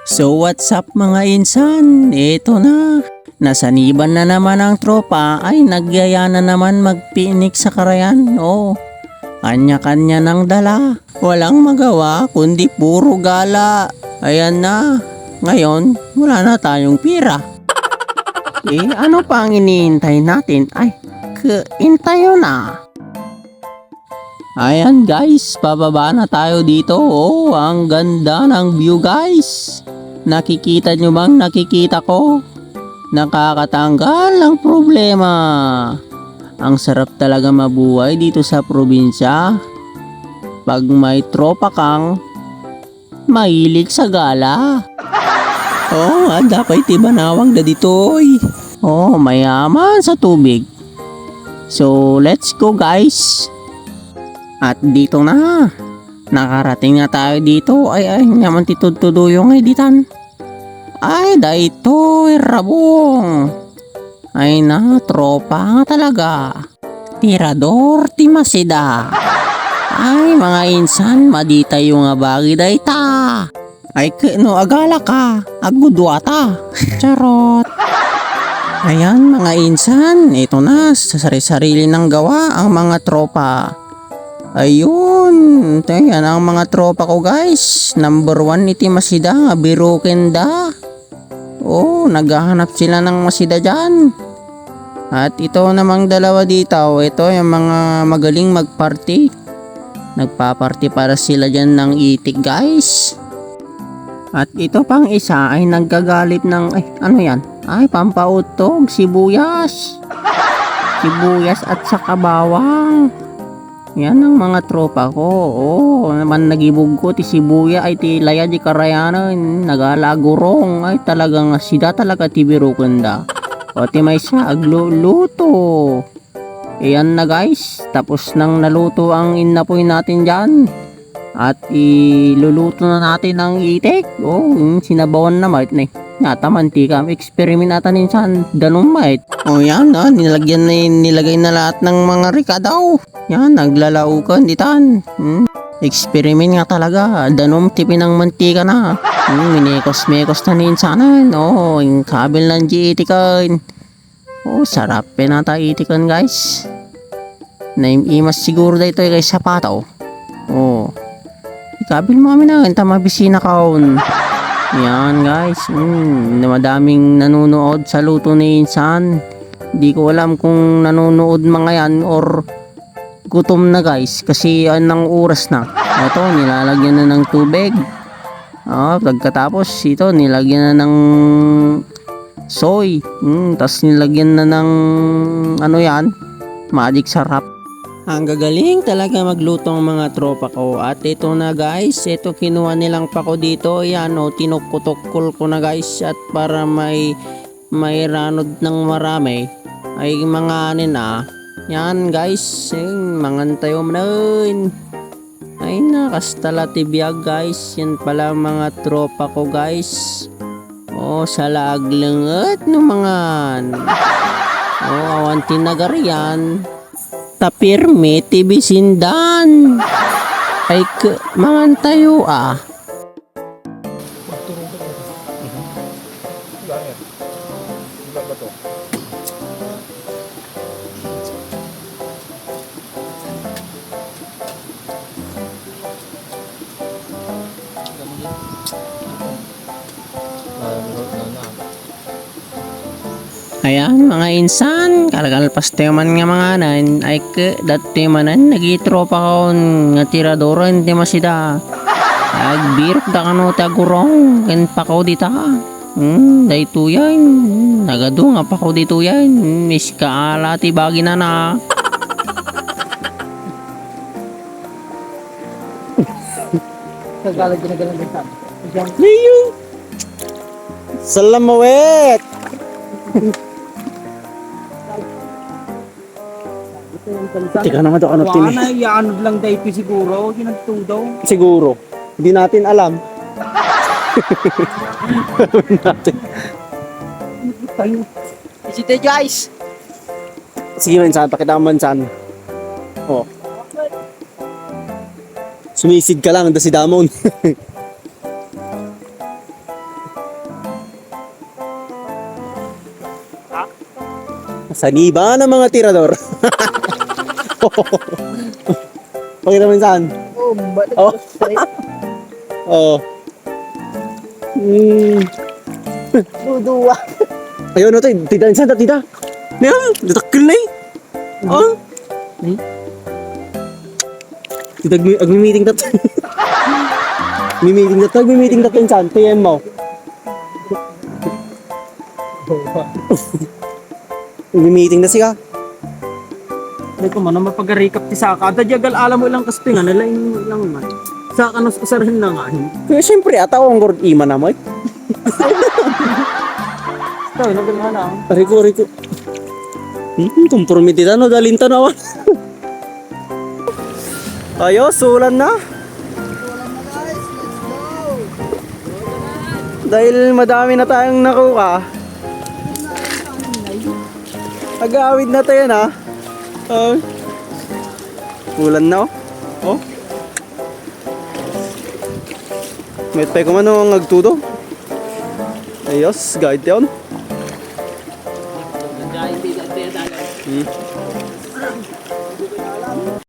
So what's up mga insan? Ito na. Nasaniban na naman ang tropa ay nagyaya na naman magpinik sa karayan. Oh, kanya-kanya ng dala. Walang magawa kundi puro gala. Ayan na. Ngayon, wala na tayong pira. Ano pa ang iniintay natin? Ay, kaintayo na. Ayan guys, pababa na tayo dito. Oh, ang ganda ng view guys. Nakikita nyo bang nakikita ko? Nakakatanggal ang problema. Ang sarap talaga mabuhay dito sa probinsya. Pag may tropa kang mahilig sa gala. Oh, dapat tibanawang na ditoy. Oh, mayaman sa tubig. So, let's go guys. At dito na. Nakarating na tayo dito. Ay, naman titudtuduyong editan. Ay, dahito, rabong. Ay na, tropa nga talaga. Tirador, timasida. Ay, mga insan, madita yung bagi dayta. Ay, no, agala ka. Agudwata. Charot. Ayan, mga insan, ito na, sa sarili ng gawa ang mga tropa. Ayun, yan ang mga tropa ko guys. Number 1 iti masida nga biruken da. Oh, naghahanap sila ng masida dyan. At ito namang dalawa dito, ito yung mga magaling magparty. Nagpaparty para sila dyan ng itik guys. At ito pang isa ay naggagalit ng, ano yan? Ay, pampautog, sibuyas. Sibuyas at saka bawang. Yan ang mga tropa ko. Oh, naman nagibog ko ti sibuya ay ti laya di karayanan. Nagalagurong ay talagang sida talaga ti birukenda. O ti may siya agluluto. Ayan na guys. Tapos nang naluto ang inapoy natin dyan. At iluluto na natin ang itik. Oh, sinabawan na mait na Nata mantika. Experiment natin insan. Danong mait. O yan, nilagay na lahat ng mga rika daw. Yan, naglalaukan ditan. Experiment nga talaga. Danom tipi ng mantika na. Minekos-mekos na ninsanan. Oh, yung kabil ng itikan. Oh, sarap pinata itikan guys. Naimas siguro dito kay sapataw. Oh. Ikabil mo kami na. Enta mabisina kaon. Yan guys. Madaming nanonood sa luto ni insan. Di ko alam kung nanonood mga yan or gutom na guys kasi anong oras na. Ito nilalagyan na ng tubig. Pagkatapos ito nilagyan na ng soy. Tapos nilagyan na ng ano yan, magic sarap. Ang gagaling talaga magluto ang mga tropa ko. At ito na guys, ito kinuha nilang pako dito. Yan tinukutukol ko na guys. At para may ranod ng marami ay mga na. Yan guys, mga tayo manan. Ay nakastala tibiyag guys. Yan pala mga tropa ko guys. Oh, salaglangat no mangan. Oh, awan tinagarian. Tapirme tibisindan. Ay mangan tayo Ayan mga insan, kalagalpas tayo man nga mga nan, ay dati manan nagitropa ko nga tiradoro hindi masida. Agbirok da kano tagurong, ken pa ko dita. Dayto yan, nagado nga pa ko dito yan, mis kaala ti bagi na na. Kagalag ginagalang bintang. Liyo! Salamawet! Tika naman ito ano tini. Wala, ianod lang dahil siguro. Ginagtudaw. Siguro. Hindi natin alam. natin. Isite guys. Sige man saan, pakita mo man saan. Oh. Sumisid ka lang, si Damon. Saniba ng mga tirador. Pakita mo yun saan? Oh, balik Oh. Oo. Duduwa. Ayun na tayo. Tita, saan ta, tita? Ngayon, datakil na eh. Oh. Tita, agmi-meeting na tayo. Agmi-meeting na tayo saan? PM mo. Agmi-meeting na siya. Hindi ko man, mapag-recap ti Saka. Dadyagal alam mo ilang kaspi nga, nalaing lang man. Saka nas usarhin na nga. Kaya siyempre, ataw ang gord ima na mo. Ito, nagana lang. Riko. Kompromitida no, dalinta na awan. Ayo, sulan na. Dahil madami na tayong nakuha. Agawid na tayo na. Ulan na oh. Oh. May tayo ko man ang nagtudo. Ayos, guide yun.